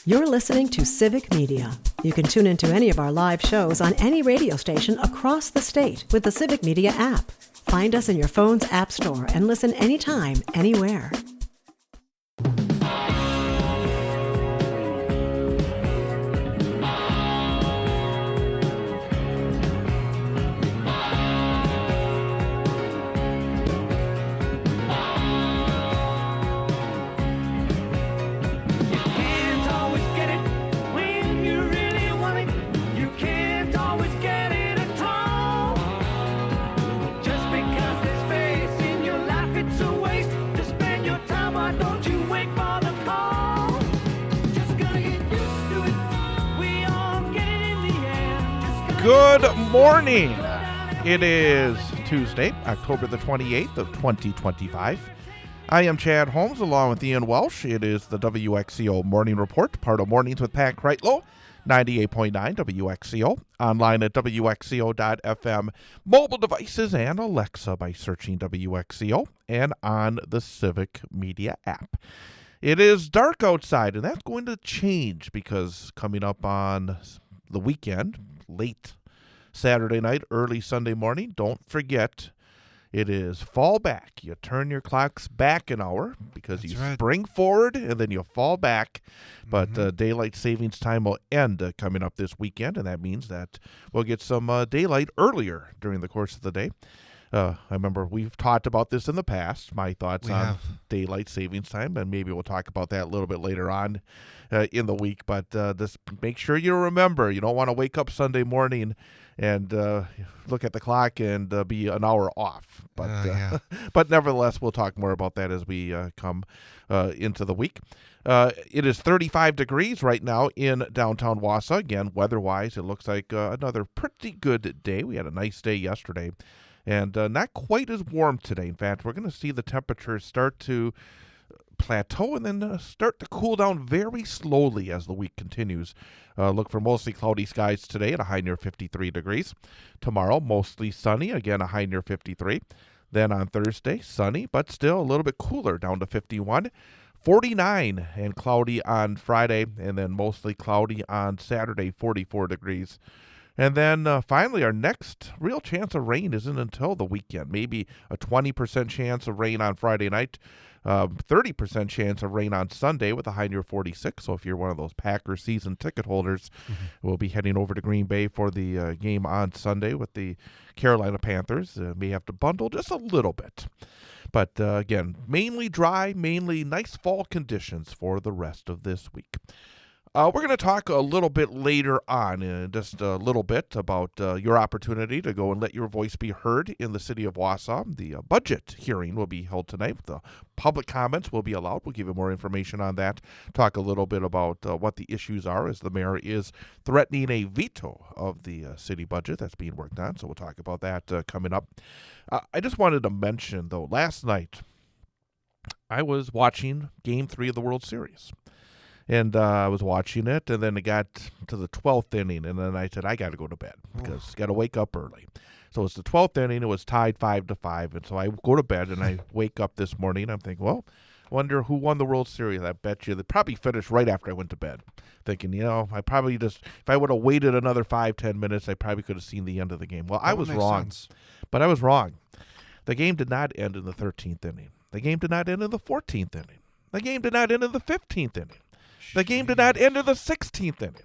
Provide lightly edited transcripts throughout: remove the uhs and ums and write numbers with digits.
You're listening to Civic Media. You can tune into any of our live shows on any radio station across the state with the Civic Media app. Find us in your phone's app store and listen anytime, anywhere. Good morning. It is Tuesday, October the 28th of 2025. I am Chad Holmes along with Ian Welsh. It is the WXCO Morning Report, part of Mornings with Pat Kreitlow, 98.9 WXCO, online at WXCO.FM, mobile devices and Alexa by searching WXCO, and on the Civic Media app. It is dark outside, and that's going to change because coming up on the weekend, late Saturday night, early Sunday morning, don't forget it is fall back. You turn your clocks back an hour because you spring forward and then you fall back. But daylight savings time will end coming up this weekend, and that means that we'll get some daylight earlier during the course of the day. I remember we've talked about this in the past, my thoughts on daylight savings time, and maybe we'll talk about that a little bit later on in the week. But just make sure you remember, you don't want to wake up Sunday morning and look at the clock and be an hour off. But but nevertheless, we'll talk more about that as we come into the week. It is 35 degrees right now in downtown Wausau. Again, weather-wise, it looks like another pretty good day. We had a nice day yesterday. And not quite as warm today. In fact, we're going to see the temperatures start to plateau and then start to cool down very slowly as the week continues. Look for mostly cloudy skies today at a high near 53 degrees. Tomorrow, mostly sunny, again a high near 53. Then on Thursday, sunny, but still a little bit cooler, down to 51. 49 and cloudy on Friday, and then mostly cloudy on Saturday, 44 degrees. And then finally, our next real chance of rain isn't until the weekend. Maybe a 20% chance of rain on Friday night, 30% chance of rain on Sunday with a high near 46. So if you're one of those Packers season ticket holders, we'll be heading over to Green Bay for the game on Sunday with the Carolina Panthers. May have to bundle just a little bit. But again, mainly dry, mainly nice fall conditions for the rest of this week. We're going to talk a little bit later on, just a little bit about your opportunity to go and let your voice be heard in the city of Wausau. The budget hearing will be held tonight. The public comments will be allowed. We'll give you more information on that. Talk a little bit about what the issues are as the mayor is threatening a veto of the city budget that's being worked on. So we'll talk about that coming up. I just wanted to mention, though, last night I was watching Game 3 of the World Series. And I was watching it, and then it got to the 12th inning, and then I said, I got to go to bed because got to wake up early. So it's the 12th inning. It was tied 5-5, and so I go to bed, and I wake up this morning. I'm thinking, well, I wonder who won the World Series. I bet you they probably finished right after I went to bed. Thinking, I probably just, if I would have waited another 5-10 minutes, I probably could have seen the end of the game. Well, I was wrong. But I was wrong. The game did not end in the 13th inning. The game did not end in the 14th inning. The game did not end in the 15th inning. The game did not end in the 16th inning.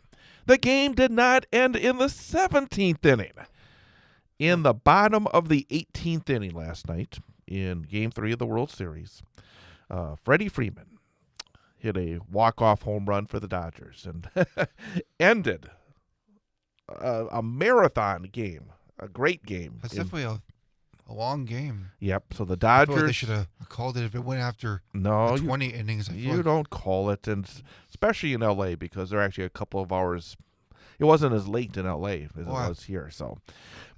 The game did not end in the 17th inning. In the bottom of the 18th inning last night, in Game 3 of the World Series, Freddie Freeman hit a walk-off home run for the Dodgers and ended a marathon game, a great game. That's definitely a long game. Yep. So the Dodgers. I feel like they should have called it if it went after 20 innings. You don't call it, and especially in L.A. because they're actually a couple of hours. It wasn't as late in L.A. as it was here. So,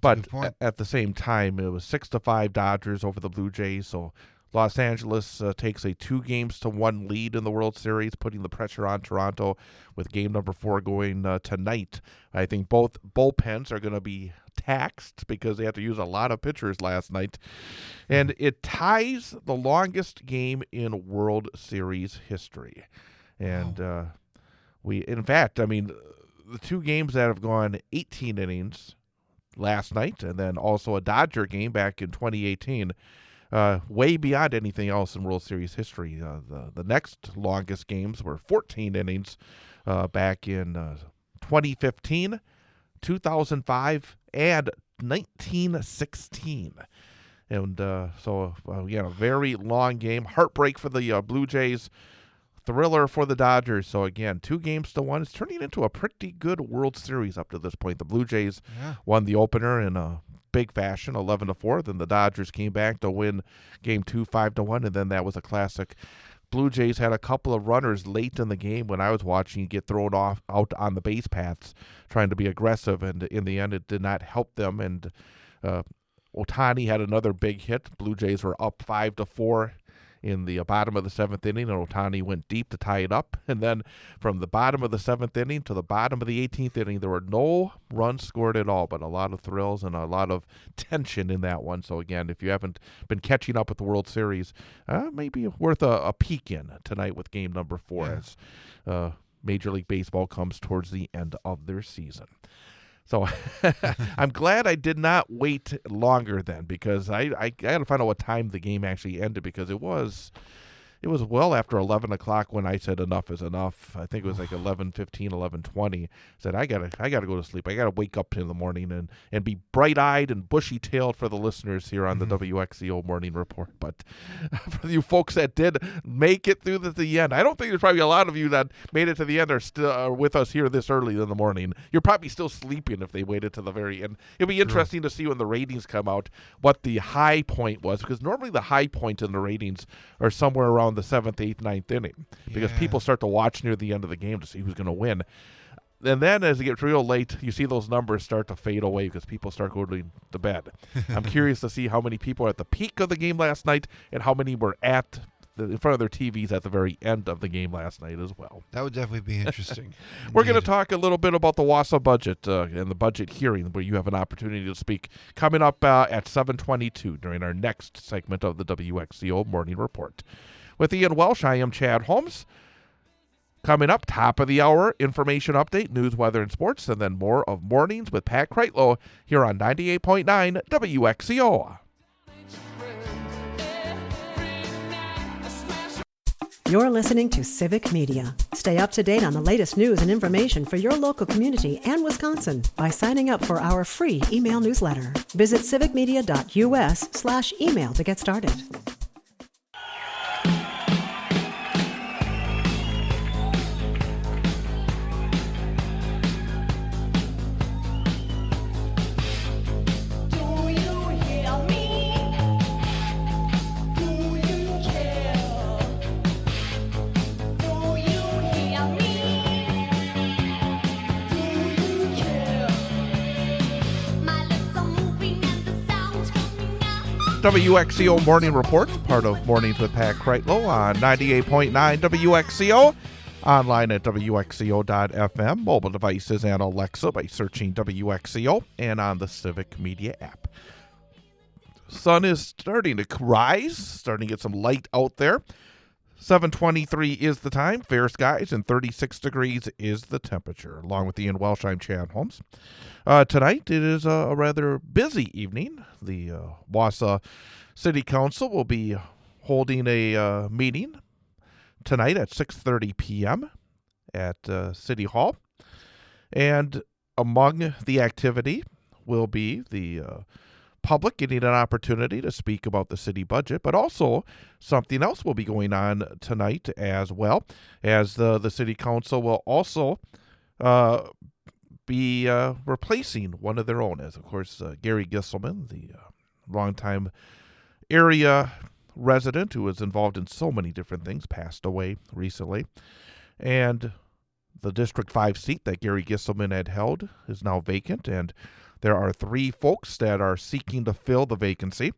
but at the same time, it was 6-5 Dodgers over the Blue Jays. So Los Angeles takes a 2-1 lead in the World Series, putting the pressure on Toronto with game number 4 going tonight. I think both bullpens are going to be taxed because they had to use a lot of pitchers last night. And it ties the longest game in World Series history. And In fact, I mean, the two games that have gone 18 innings last night, and then also a Dodger game back in 2018, way beyond anything else in World Series history. The next longest games were 14 innings back in 2015, 2005, and 1916. And so, a very long game. Heartbreak for the Blue Jays. Thriller for the Dodgers. So, again, 2-1. It's turning into a pretty good World Series up to this point. The Blue Jays won the opener in a big fashion, 11-4. Then the Dodgers came back to win Game 2, 5-1. And then that was a classic. Blue Jays had a couple of runners late in the game when I was watching get thrown out on the base paths trying to be aggressive. And in the end, it did not help them. And Ohtani had another big hit. Blue Jays were up 5-4 in the bottom of the 7th inning, and Ohtani went deep to tie it up. And then from the bottom of the 7th inning to the bottom of the 18th inning, there were no runs scored at all, but a lot of thrills and a lot of tension in that one. So, again, if you haven't been catching up with the World Series, maybe worth a peek in tonight with game number 4 as Major League Baseball comes towards the end of their season. So I'm glad I did not wait longer then, because I got to find out what time the game actually ended, because it was well after 11 o'clock when I said enough is enough. I think it was like 11:15, 11:20. Said I gotta go to sleep. I gotta wake up in the morning and be bright-eyed and bushy-tailed for the listeners here on the WXCO Morning Report. But for you folks that did make it through the end, I don't think there's probably a lot of you that made it to the end are still with us here this early in the morning. You're probably still sleeping if they waited to the very end. It'll be interesting to see when the ratings come out what the high point was, because normally the high point in the ratings are somewhere around the 7th, 8th, 9th inning, because people start to watch near the end of the game to see who's going to win. And then as it gets real late, you see those numbers start to fade away because people start going to bed. I'm curious to see how many people were at the peak of the game last night and how many were in front of their TVs at the very end of the game last night as well. That would definitely be interesting. We're going to talk a little bit about the Wausau budget and the budget hearing, where you have an opportunity to speak, coming up at 7:22 during our next segment of the WXCO Morning Report. With Ian Welsh, I am Chad Holmes. Coming up, top of the hour, information update, news, weather, and sports, and then more of Mornings with Pat Kreitlow here on 98.9 WXCO. You're listening to Civic Media. Stay up to date on the latest news and information for your local community and Wisconsin by signing up for our free email newsletter. Visit civicmedia.us/email to get started. WXCO Morning Report, part of Mornings with Pat Kreitlow on 98.9 WXCO, online at WXCO.FM, mobile devices and Alexa by searching WXCO, and on the Civic Media app. Sun is starting to rise, starting to get some light out there. 7:23 is the time, fair skies, and 36 degrees is the temperature. Along with Ian Welsh, I'm Chad Holmes. Tonight, it is a rather busy evening. The Wausau City Council will be holding a meeting tonight at 6:30 p.m. at City Hall. And among the activity will be the public getting an opportunity to speak about the city budget, but also something else will be going on tonight as well, as the City Council will also be replacing one of their own, as of course Gary Gisselman, the longtime area resident who was involved in so many different things, passed away recently. And the District 5 seat that Gary Gisselman had held is now vacant, and there are 3 folks that are seeking to fill the vacancy,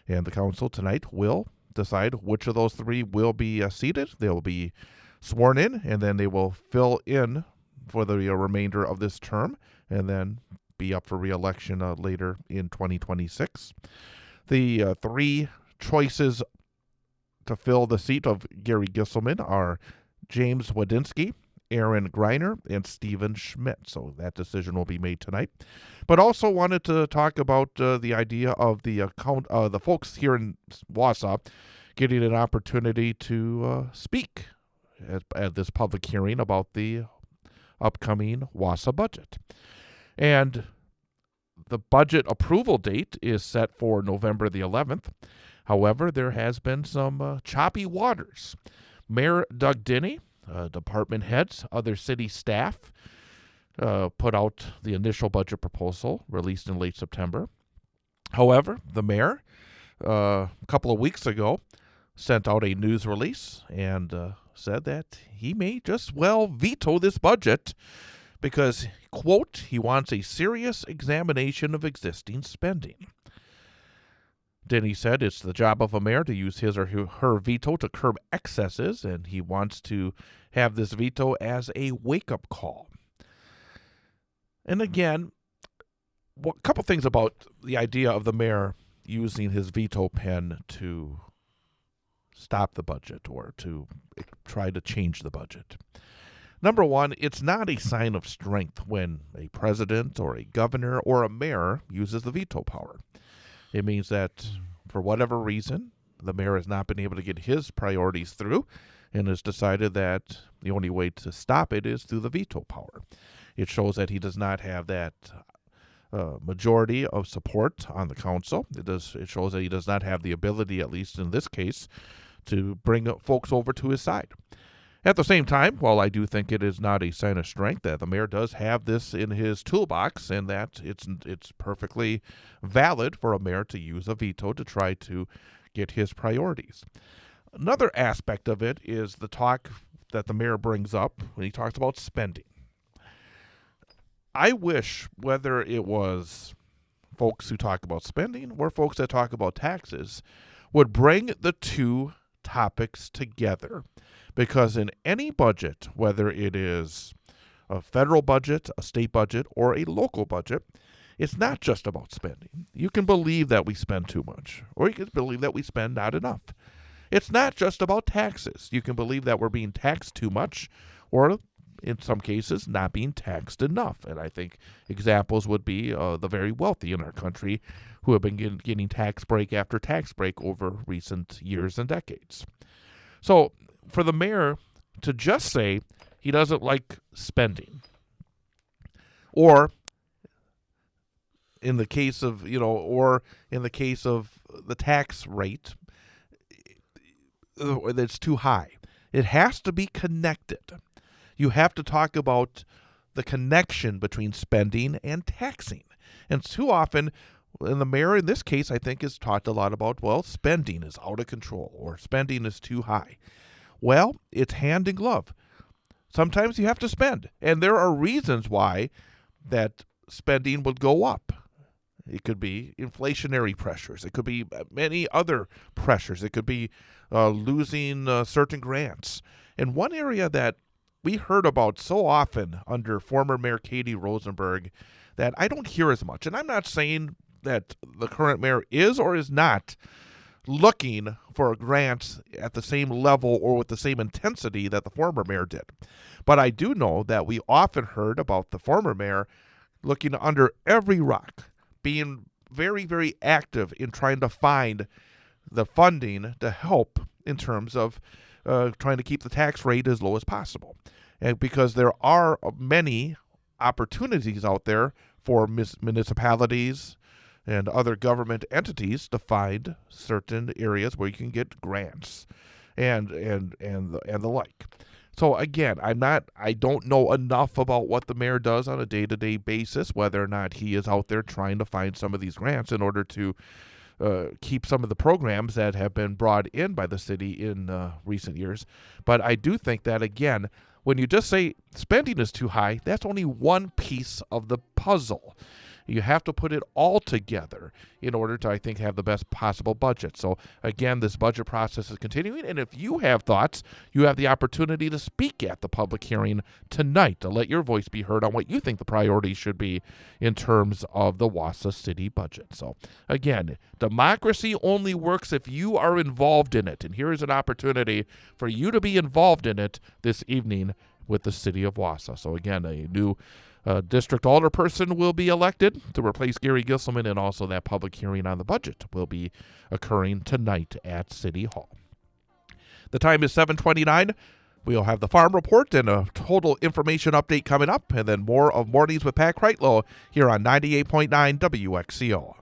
and the council tonight will decide which of those 3 will be seated. They will be sworn in, and then they will fill in for the remainder of this term, and then be up for re-election later in 2026. The 3 choices to fill the seat of Gary Gisselman are James Wadinsky, Aaron Greiner and Stephen Schmidt. So that decision will be made tonight. But also wanted to talk about the idea of the folks here in Wausau getting an opportunity to speak at this public hearing about the upcoming Wausau budget. And the budget approval date is set for November the 11th. However, there has been some choppy waters. Mayor Doug Denny, department heads, other city staff put out the initial budget proposal released in late September. However, the mayor, a couple of weeks ago, sent out a news release and said that he may just well veto this budget because, quote, he wants a serious examination of existing spending. Denny said it's the job of a mayor to use his or her veto to curb excesses, and he wants to have this veto as a wake-up call. And again, a couple things about the idea of the mayor using his veto pen to stop the budget or to try to change the budget. Number one, it's not a sign of strength when a president or a governor or a mayor uses the veto power. It means that for whatever reason, the mayor has not been able to get his priorities through and has decided that the only way to stop it is through the veto power. It shows that he does not have that majority of support on the council. It shows that he does not have the ability, at least in this case, to bring folks over to his side. At the same time, while I do think it is not a sign of strength that the mayor does have this in his toolbox and that it's perfectly valid for a mayor to use a veto to try to get his priorities. Another aspect of it is the talk that the mayor brings up when he talks about spending. I wish, whether it was folks who talk about spending or folks that talk about taxes, would bring the two topics together. Because in any budget, whether it is a federal budget, a state budget, or a local budget, it's not just about spending. You can believe that we spend too much, or you can believe that we spend not enough. It's not just about taxes. You can believe that we're being taxed too much, or in some cases, not being taxed enough. And I think examples would be the very wealthy in our country who have been getting tax break after tax break over recent years and decades. So for the mayor to just say he doesn't like spending, or in the case of, or in the case of the tax rate, that's too high. It has to be connected. You have to talk about the connection between spending and taxing. And too often, and the mayor in this case, I think, has talked a lot about, well, spending is out of control or spending is too high. Well, it's hand in glove. Sometimes you have to spend, and there are reasons why that spending would go up. It could be inflationary pressures. It could be many other pressures. It could be losing certain grants. And one area that we heard about so often under former Mayor Katie Rosenberg that I don't hear as much, and I'm not saying that the current mayor is or is not looking for grants at the same level or with the same intensity that the former mayor did. But I do know that we often heard about the former mayor looking under every rock, being very, very active in trying to find the funding to help in terms of trying to keep the tax rate as low as possible. And because there are many opportunities out there for municipalities and other government entities to find certain areas where you can get grants and the like. So again, I don't know enough about what the mayor does on a day-to-day basis, whether or not he is out there trying to find some of these grants in order to keep some of the programs that have been brought in by the city in recent years. But I do think that, again, when you just say spending is too high, that's only one piece of the puzzle. You have to put it all together in order to, I think, have the best possible budget. So, again, this budget process is continuing. And if you have thoughts, you have the opportunity to speak at the public hearing tonight to let your voice be heard on what you think the priorities should be in terms of the Wausau City budget. So, again, democracy only works if you are involved in it. And here is an opportunity for you to be involved in it this evening with the city of Wausau. So again, a new district alderperson will be elected to replace Gary Gisselman, and also that public hearing on the budget will be occurring tonight at City Hall. The time is 7:29. We'll have the farm report and a total information update coming up, and then more of Mornings with Pat Kreitlow here on 98.9 WXCO.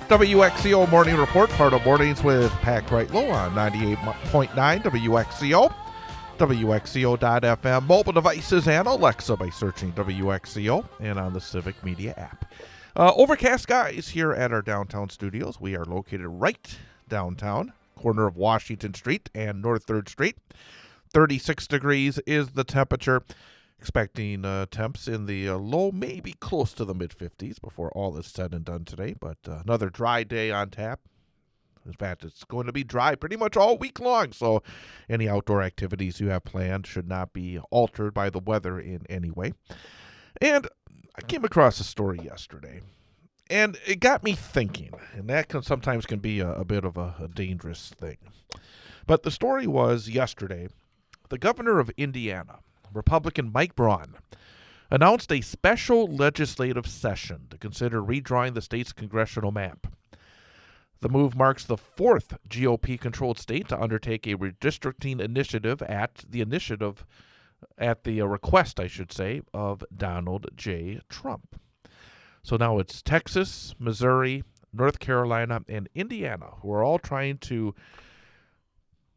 WXCO Morning Report, part of Mornings with Pat Kreitlow on 98.9 WXCO, WXCO.FM, mobile devices, and Alexa by searching WXCO, and on the Civic Media app. Overcast skies here at our downtown studios. We are located right downtown, corner of Washington Street and North 3rd Street. 36 degrees is the temperature. Expecting temps in the low, maybe close to the mid-50s before all is said and done today. But another dry day on tap. In fact, it's going to be dry pretty much all week long. So any outdoor activities you have planned should not be altered by the weather in any way. And I came across a story yesterday, and it got me thinking. And that sometimes can be a bit of a dangerous thing. But the story was yesterday, the governor of Indiana, Republican Mike Braun, announced a special legislative session to consider redrawing the state's congressional map. The move marks the fourth GOP-controlled state to undertake a redistricting initiative at the request, of Donald J. Trump. So now it's Texas, Missouri, North Carolina, and Indiana who are all trying to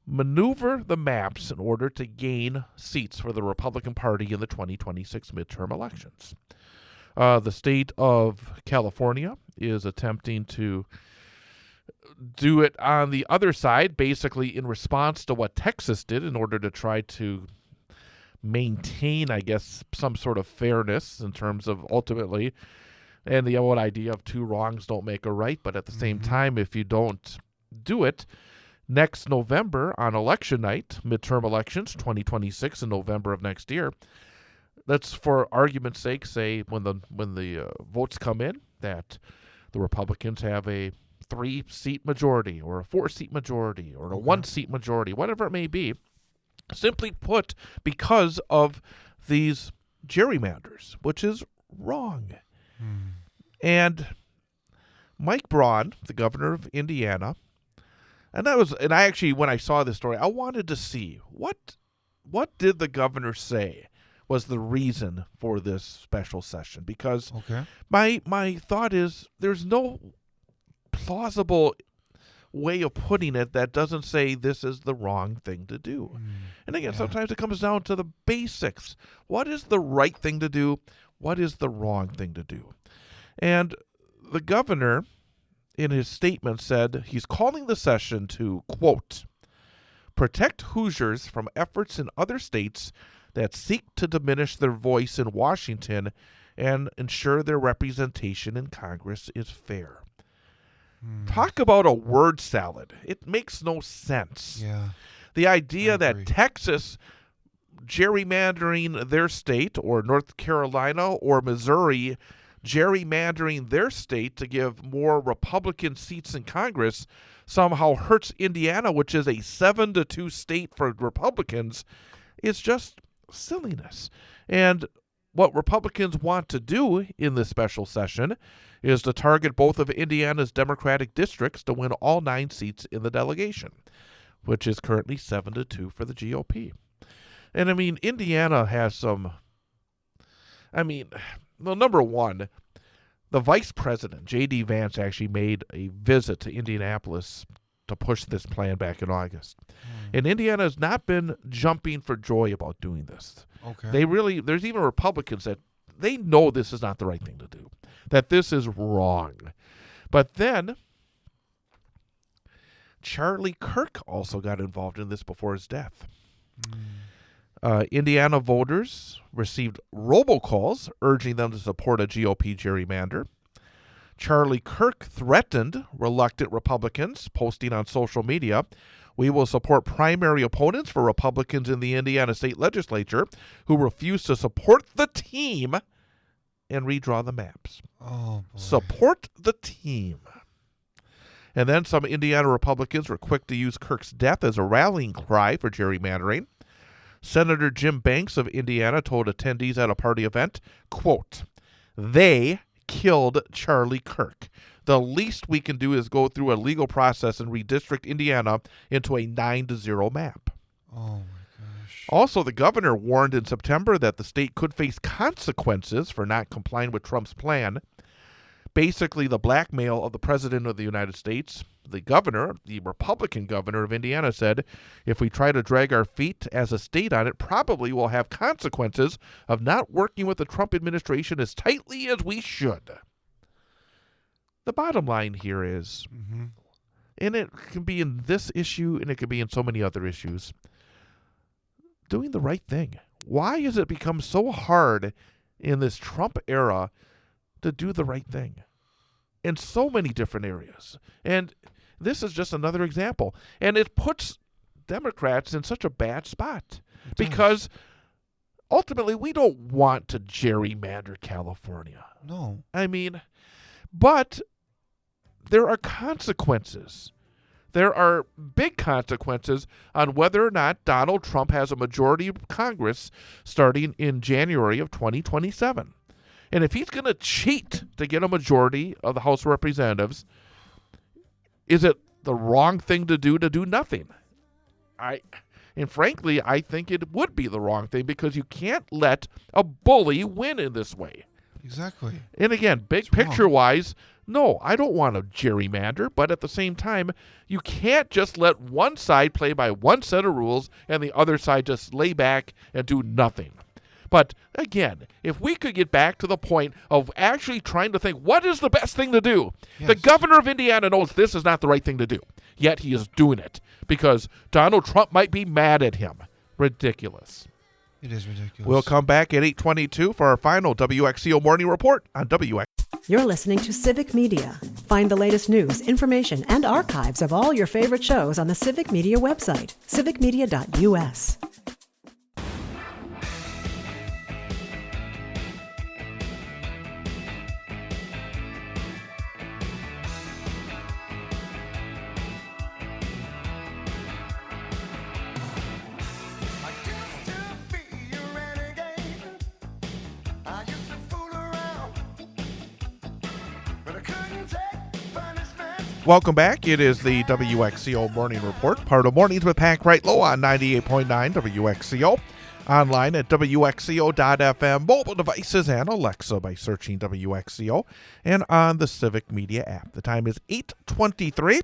maneuver the maps in order to gain seats for the Republican Party in the 2026 midterm elections. The state of California is attempting to do it on the other side, basically in response to what Texas did in order to try to maintain, I guess, some sort of fairness in terms of ultimately, and the old idea of two wrongs don't make a right, but at the same time, if you don't do it, next November on election night, midterm elections, 2026 in November of next year, let's, for argument's sake, say when the votes come in that the Republicans have a 3-seat majority or a 4-seat majority or a 1-seat majority, whatever it may be, simply put, because of these gerrymanders, which is wrong. And Mike Braun, the governor of Indiana, and I actually, when I saw this story, I wanted to see what did the governor say was the reason for this special session, because my thought is there's no plausible way of putting it that doesn't say this is the wrong thing to do. And again, sometimes it comes down to the basics. What is the right thing to do? What is the wrong thing to do? And the governor, in his statement, said he's calling the session to, quote, protect Hoosiers from efforts in other states that seek to diminish their voice in Washington and ensure their representation in Congress is fair. Talk about a word salad. It makes no sense. Yeah. The idea that Texas gerrymandering their state, or North Carolina or Missouri gerrymandering their state to give more Republican seats in Congress somehow hurts Indiana, which is a 7-2 state for Republicans, is just silliness. And what Republicans want to do in this special session is to target both of Indiana's Democratic districts to win all 9 seats in the delegation, which is currently 7-2 for the GOP. And I mean, Indiana has some, well, number one, the vice president, J.D. Vance, actually made a visit to Indianapolis to push this plan back in August. And Indiana has not been jumping for joy about doing this. Okay. There's even Republicans that they know this is not the right thing to do, that this is wrong. But then Charlie Kirk also got involved in this before his death. Indiana voters received robocalls urging them to support a GOP gerrymander. Charlie Kirk threatened reluctant Republicans, posting on social media, "We will support primary opponents for Republicans in the Indiana state legislature who refuse to support the team and redraw the maps." Oh, boy. Support the team. And then some Indiana Republicans were quick to use Kirk's death as a rallying cry for gerrymandering. Senator Jim Banks of Indiana told attendees at a party event, quote, "They killed Charlie Kirk. The least we can do is go through a legal process and redistrict Indiana into a 9-0 map." Oh, my gosh. Also, the governor warned in September that the state could face consequences for not complying with Trump's plan. Basically, the blackmail of the president of the United States. The governor, the Republican governor of Indiana, said, "If we try to drag our feet as a state on it, probably will have consequences of not working with the Trump administration as tightly as we should." The bottom line here is, and it can be in this issue and it can be in so many other issues, doing the right thing. Why has it become so hard in this Trump era to do the right thing in so many different areas? And this is just another example. And it puts Democrats in such a bad spot because ultimately we don't want to gerrymander California. No. I mean, but there are consequences. There are big consequences on whether or not Donald Trump has a majority of Congress starting in January of 2027. And if he's going to cheat to get a majority of the House of Representatives, is it the wrong thing to do nothing? And frankly, I think it would be the wrong thing because you can't let a bully win in this way. Exactly. And again, big picture-wise, no, I don't want to gerrymander, but at the same time, you can't just let one side play by one set of rules and the other side just lay back and do nothing. But again, if we could get back to the point of actually trying to think, what is the best thing to do? Yes. The governor of Indiana knows this is not the right thing to do, yet he is doing it because Donald Trump might be mad at him. Ridiculous. It is ridiculous. We'll come back at 8:22 for our final WXCO Morning Report on WX. You're listening to Civic Media. Find the latest news, information, and archives of all your favorite shows on the Civic Media website, civicmedia.us. Welcome back. It is the WXCO Morning Report, part of Mornings with Pack Right Low on 98.9 WXCO. Online at WXCO.FM, mobile devices, and Alexa by searching WXCO, and on the Civic Media app. The time is 8:23.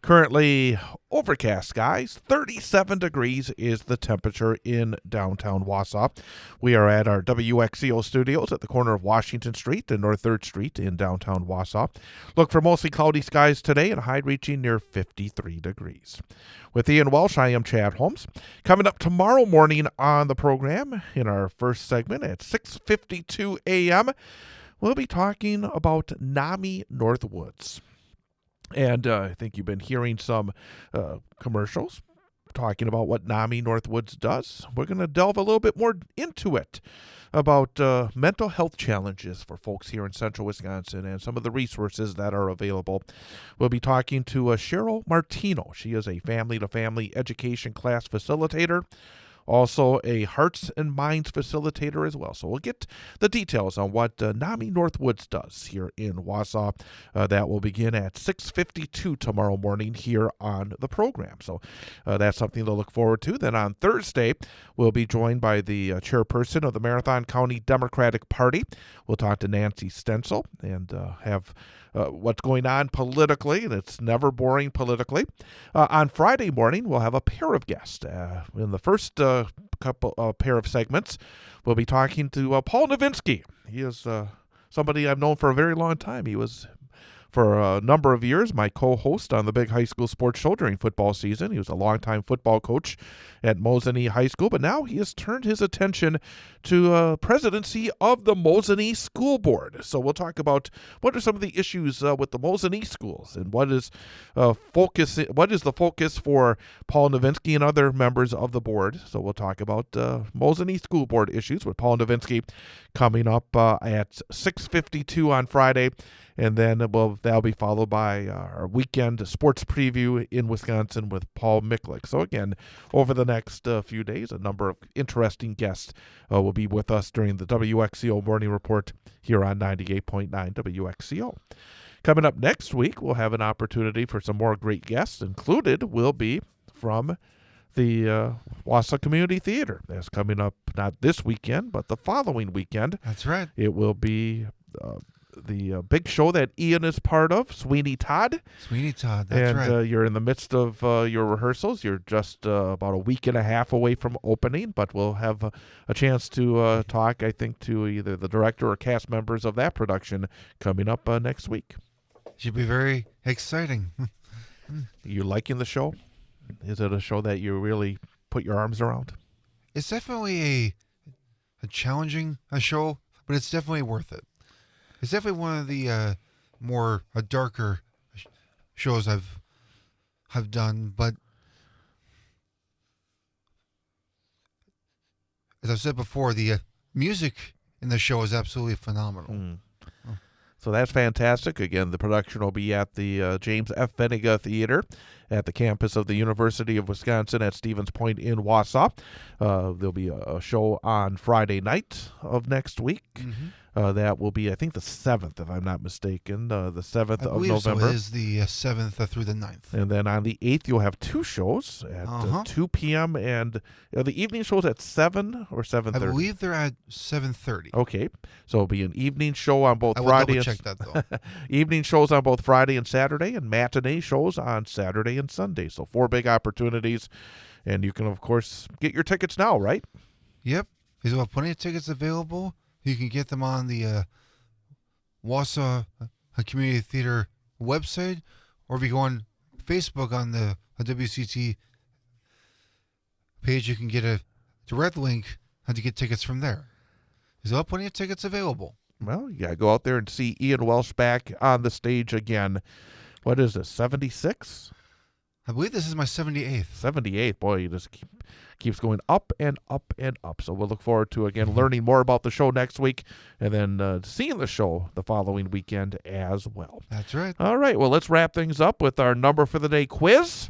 Currently overcast skies, 37 degrees is the temperature in downtown Wausau. We are at our WXCO studios at the corner of Washington Street and North 3rd Street in downtown Wausau. Look for mostly cloudy skies today and a high reaching near 53 degrees. With Ian Welsh, I am Chad Holmes. Coming up tomorrow morning on the program in our first segment at 6:52 a.m., we'll be talking about NAMI Northwoods. And I think you've been hearing some commercials talking about what NAMI Northwoods does. We're going to delve a little bit more into it about mental health challenges for folks here in central Wisconsin and some of the resources that are available. We'll be talking to Cheryl Martino. She is a family-to-family education class facilitator, also a Hearts and Minds facilitator as well. So we'll get the details on what NAMI Northwoods does here in Wausau. That will begin at 6:52 tomorrow morning here on the program. So that's something to look forward to. Then on Thursday, we'll be joined by the chairperson of the Marathon County Democratic Party. We'll talk to Nancy Stencil and have what's going on politically, and it's never boring politically. On Friday morning, we'll have a pair of guests. In the first pair of segments, we'll be talking to Paul Nowinski. He is somebody I've known for a very long time. He was, for a number of years, my co-host on the big high school sports show during football season. He was a longtime football coach at Mosinee High School, but now he has turned his attention to presidency of the Mosinee School Board. So we'll talk about what are some of the issues with the Mosinee schools, and what is the focus for Paul Nowinski and other members of the board. So we'll talk about Mosinee School Board issues with Paul Nowinski coming up at 6:52 on Friday. And then that'll be followed by our weekend sports preview in Wisconsin with Paul Miklick. So again, over the next few days, a number of interesting guests will be with us during the WXCO Morning Report here on 98.9 WXCO. Coming up next week, we'll have an opportunity for some more great guests. Included will be from the Wausau Community Theater. That's coming up not this weekend, but the following weekend. That's right. It will be the big show that Ian is part of, Sweeney Todd. Sweeney Todd, that's right. And you're in the midst of your rehearsals. You're just about a week and a half away from opening, but we'll have a chance to talk, I think, to either the director or cast members of that production coming up next week. Should be very exciting. You liking the show? Is it a show that you really put your arms around? It's definitely a challenging show, but it's definitely worth it. It's definitely one of the more darker shows I've done, but as I've said before, the music in the show is absolutely phenomenal. So that's fantastic. Again, the production will be at the James F. Venega Theater at the campus of the University of Wisconsin at Stevens Point in Wausau. There'll be a show on Friday night of next week. Mm-hmm. That will be, I think, the 7th, if I'm not mistaken, the 7th of November. So it is the 7th through the 9th. And then on the 8th, you'll have two shows at 2 p.m. and the evening shows at 7 or 7:30? I believe they're at 7:30. Okay. So it'll be an evening show on both I will Friday double check that, though. Evening shows on both Friday and Saturday, and matinee shows on Saturday and Sunday. So 4 big opportunities. And you can, of course, get your tickets now, right? Yep. There's about plenty of tickets available. You can get them on the Wausau Community Theater website, or if you go on Facebook on the WCT page, you can get a direct link to get tickets from there. There's plenty of tickets available. Well, you got to go out there and see Ian Welsh back on the stage again. What is this, 76? I believe this is my 78th. 78, boy, you just keeps going up and up and up. So we'll look forward to, again, learning more about the show next week, and then seeing the show the following weekend as well. That's right. All right, well, let's wrap things up with our Number for the Day quiz.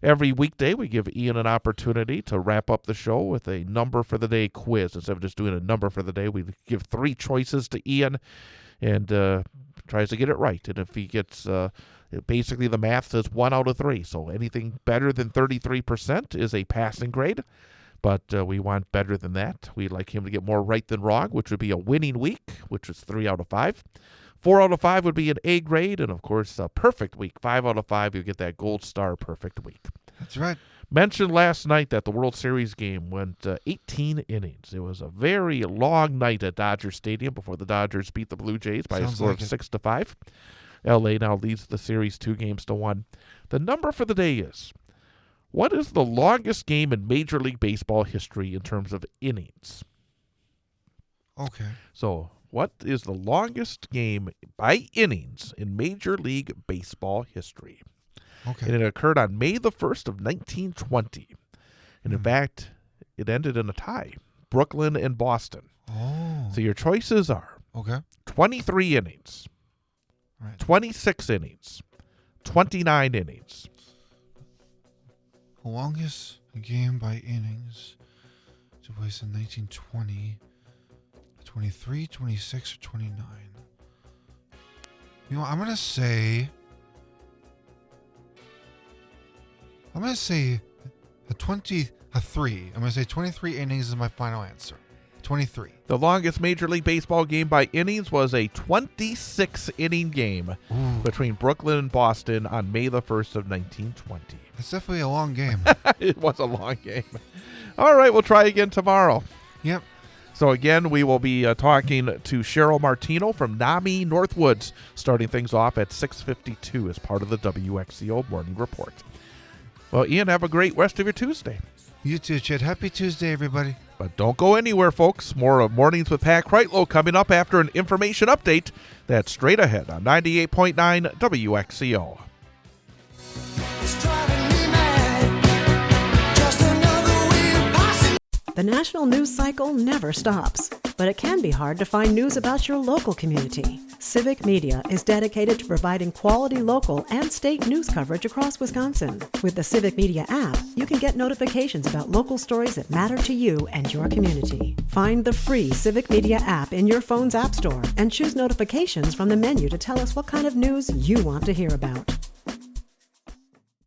Every weekday, we give Ian an opportunity to wrap up the show with a Number for the Day quiz. Instead of just doing a Number for the Day, we give 3 choices to Ian, and tries to get it right. And if he gets... basically, the math says 1 out of 3. So anything better than 33% is a passing grade. But we want better than that. We'd like him to get more right than wrong, which would be a winning week, which is 3 out of 5. 4 out of 5 would be an A grade. And, of course, a perfect week. 5 out of 5, you get that gold star perfect week. That's right. Mentioned last night that the World Series game went 18 innings. It was a very long night at Dodger Stadium before the Dodgers beat the Blue Jays by a score of 6-5. LA now leads the series 2-1. The number for the day is, what is the longest game in Major League Baseball history in terms of innings? Okay. So, what is the longest game by innings in Major League Baseball history? Okay. And it occurred on May the 1st of 1920. And in fact, it ended in a tie, Brooklyn and Boston. Oh. So your choices are 23 innings. Right. 26 innings, 29 innings. The longest game by innings took place in 1920, 23, 26, or 29. You know, I'm going to say a 23. I'm going to say 23 innings is my final answer. 23. The longest Major League Baseball game by innings was a 26-inning game between Brooklyn and Boston on May the 1st of 1920. It's definitely a long game. It was a long game. All right, we'll try again tomorrow. Yep. So again, we will be talking to Cheryl Martino from NAMI Northwoods, starting things off at 6:52 as part of the WXCO Morning Report. Well, Ian, have a great rest of your Tuesday. You too, Chad. Happy Tuesday, everybody. But don't go anywhere, folks. More of Mornings with Pat Kreitlow coming up after an information update. That's straight ahead on 98.9 WXCO. The national news cycle never stops, but it can be hard to find news about your local community. Civic Media is dedicated to providing quality local and state news coverage across Wisconsin. With the Civic Media app, you can get notifications about local stories that matter to you and your community. Find the free Civic Media app in your phone's app store and choose notifications from the menu to tell us what kind of news you want to hear about.